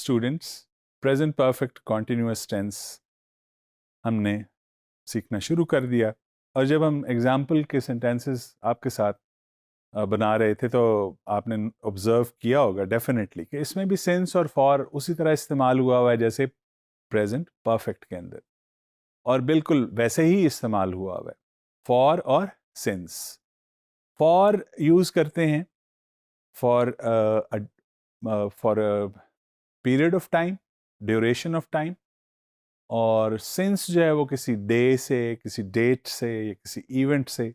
Students, present perfect continuous tense हमने सीखना शुरू कर दिया। और जब हम एग्जाम्पल के सेंटेंसेस आपके साथ बना रहे थे तो आपने ऑब्जर्व किया होगा डेफिनेटली कि इसमें भी सिंस और फॉर उसी तरह इस्तेमाल हुआ है जैसे प्रेजेंट परफेक्ट के अंदर, और बिल्कुल वैसे ही इस्तेमाल हुआ है फॉर और सिंस। फॉर यूज़ करते हैं for period of time, duration of time, और सिंस जो है वो किसी डे से, किसी डेट से या किसी इवेंट से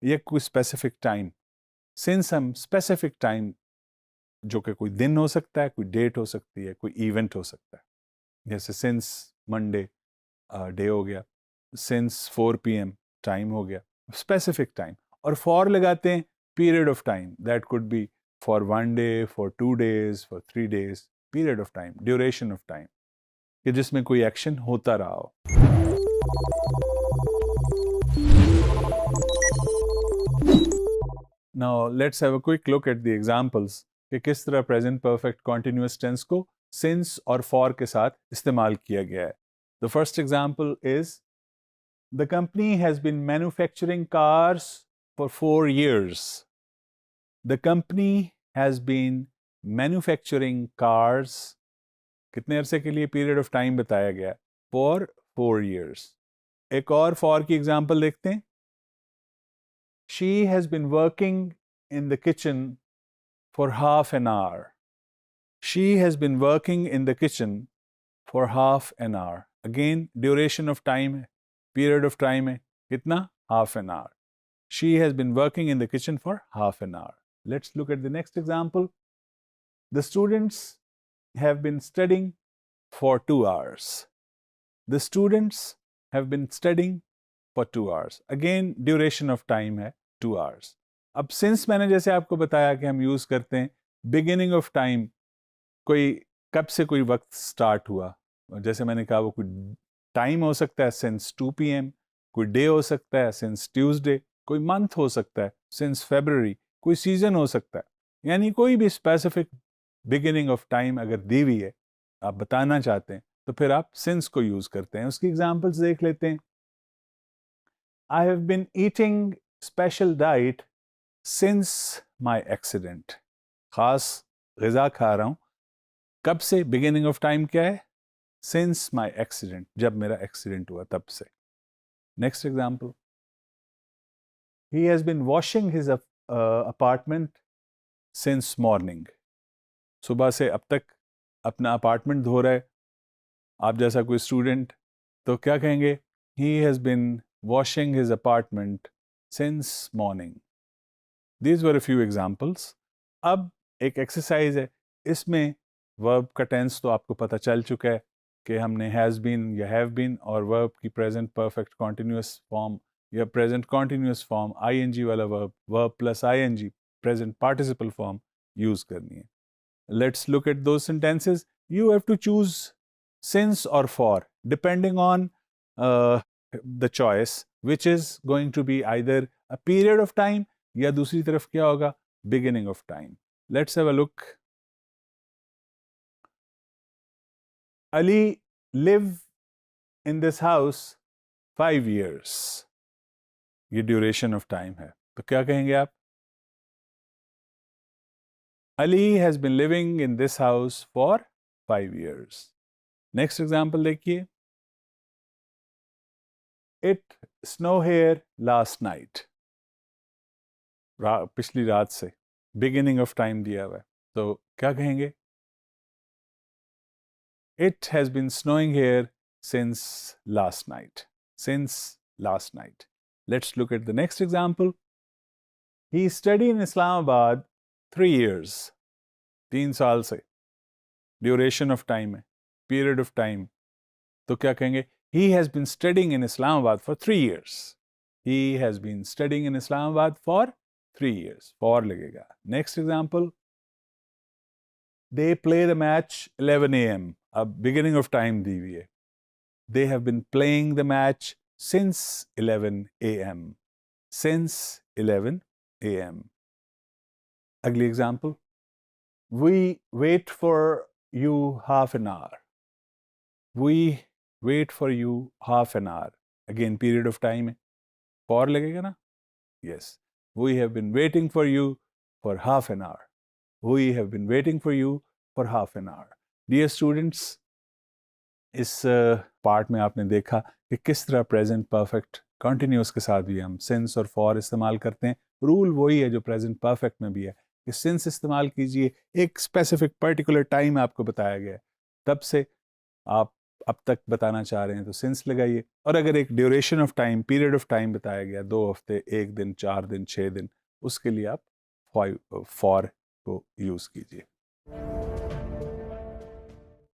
या कोई स्पेसिफिक टाइम। सिंस हम स्पेसिफिक टाइम, जो कि कोई दिन हो सकता है, कोई डेट हो सकती है, कोई इवेंट हो सकता है, जैसे सिंस मंडे डे हो गया, सिंस 4 PM टाइम हो गया, स्पेसिफिक टाइम। और फॉर लगाते हैं period of time, that could be for 1 day, for 2 days, for 3 days, period of time, duration of time, कि जिसमें कोई एक्शन होता रहा हो। Now let's have a quick look at the examples कि किस तरह प्रेजेंट परफेक्ट कॉन्टिन्यूअस टेंस को सिंस और फॉर के साथ इस्तेमाल किया गया है। The first example is the company has been manufacturing cars for 4 years. The company has been manufacturing cars, कितने अरसे के लिए पीरियड ऑफ टाइम बताया गया, for 4 years. एक और फॉर की एग्जांपल देखते हैं। She has been working in the kitchen for half an hour. She has been working in the kitchen for half an hour. Again, duration of time है, period of time है, कितना? Half an hour. She has been working in the kitchen for half an hour. Let's look at the next example. The students have been studying for 2 hours. The students have been studying for 2 hours. Again, duration of time है 2 hours. अब since मैंने जैसे आपको बताया कि हम use करते हैं beginning of time, कोई कब से कोई वक्त स्टार्ट हुआ, जैसे मैंने कहा वो कोई टाइम हो सकता है सिंस 2 PM, कोई डे हो सकता है सिंस ट्यूसडे, कोई मंथ हो सकता है सिंस फेब्रुअरी, कोई सीजन हो सकता है, यानी कोई भी स्पेसिफिक बिगिनिंग ऑफ टाइम अगर दी हुई है, आप बताना चाहते हैं, तो फिर आप सिंस को यूज करते हैं। उसकी एग्जांपल्स देख लेते हैं। I have been eating special diet since my accident. खास ग़िज़ा खा रहा हूं, कब से? बिगिनिंग ऑफ टाइम क्या है? सिंस माई एक्सीडेंट, जब मेरा एक्सीडेंट हुआ तब से। Next example, he has been washing his apartment since morning. सुबह से अब तक अपना अपार्टमेंट धो रहा है। आप जैसा कोई स्टूडेंट तो क्या कहेंगे? He has been washing his apartment since morning. These were a few examples. अब एक एक्सरसाइज है, इसमें वर्ब का टेंस तो आपको पता चल चुका है कि हमने हैज़ बीन या हैव बीन और वर्ब की प्रेजेंट परफेक्ट कॉन्टिन्यूअस फॉर्म या प्रेजेंट कॉन्टिन्यूअस फॉर्म आईएनजी वाला verb, verb plus ING, present participle form use करनी है। Let's look at those sentences. You have to choose since और for depending on the choice which is going to be either a period of time या दूसरी तरफ क्या होगा? Beginning of time. Let's have a look. Ali lived in this house 5 years. ये duration of time है, तो क्या कहेंगे आप? Ali has been living in this house for 5 years. Next example देखिए। It snowed here last night. पिछली रात से, बिगिनिंग ऑफ टाइम दिया हुआ है, तो क्या कहेंगे? It has been snowing here since last night. Since last night. Let's look at the next example. He studied in Islamabad 3 years. 3 साल से, ड्यूरेशन ऑफ टाइम है, पीरियड ऑफ टाइम, तो क्या कहेंगे? He has been studying in Islamabad for 3 years. He has been studying in Islamabad for 3 years. For लगेगा। Next example. They play the match 11 AM. अब beginning of time दी हुई है। They have been playing the match since 11 AM. Since 11 AM. Ugly example. We wait for you half an hour. We wait for you half an hour. Again, period of time है. For लगेगा ना? Yes. We have been waiting for you for half an hour. We have been waiting for you for half an hour. Dear students, इस part में आपने देखा कि किस तरह प्रेजेंट परफेक्ट कंटिन्यूस के साथ भी हम सिंस और फॉर इस्तेमाल करते हैं. रूल वही है जो प्रेजेंट परफेक्ट में भी है कि सिंस इस्तेमाल कीजिए, एक स्पेसिफिक पर्टिकुलर टाइम आपको बताया गया है, तब से आप अब तक बताना चाह रहे हैं तो सिंस लगाइए. और अगर एक duration of time, period of time बताया गया, 2 हफ्ते, 1 दिन, 4 दिन, 6 दिन, उसके लिए आप फॉर को यूज़ कीजिए.